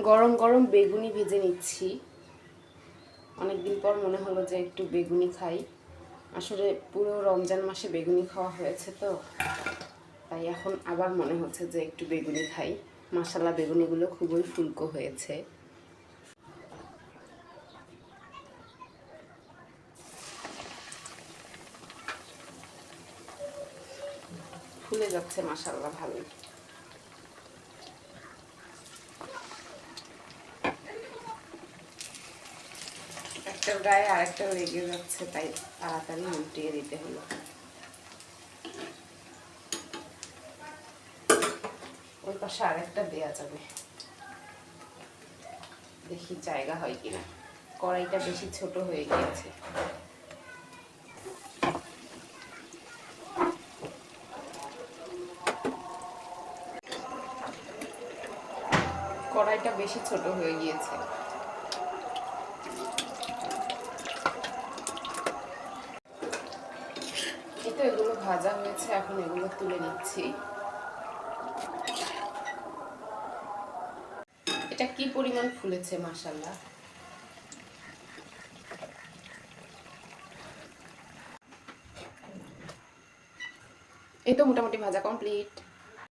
গরম গরম বেগুনি ভেজে নিচ্ছি। অনেকদিন পর মনে হলো যে একটু বেগুনি খাই। আসলে পুরো রমজান মাসে বেগুনি খাওয়া হয়েছে তো, তাই এখন আবার মনে হচ্ছে যে একটু বেগুনি খাই। মাশাআল্লাহ বেগুনিগুলো খুবই ফুলকো হয়েছে। ফুলে যাচ্ছে মাশাআল্লাহ ভালোই। একটার গায়ে আরেকটা লেগে যাচ্ছে, তাই তাড়াতাড়ি উল্টিয়ে দিতে হলো। ওই পাশে আরেকটা দেয়া যাবে, দেখি জায়গা হয় কিনা। কড়াইটা বেশি ছোট হয়ে গিয়েছে। কড়াইটা বেশি ছোট হয়ে গিয়েছে। এই তো এগুলো ভাজা হয়েছে, এখন এগুলো তুলে নিচ্ছি। এটা কি পরিমাণ ফুলেছে মাশাআল্লাহ। এই তো মোটামুটি ভাজা কমপ্লিট।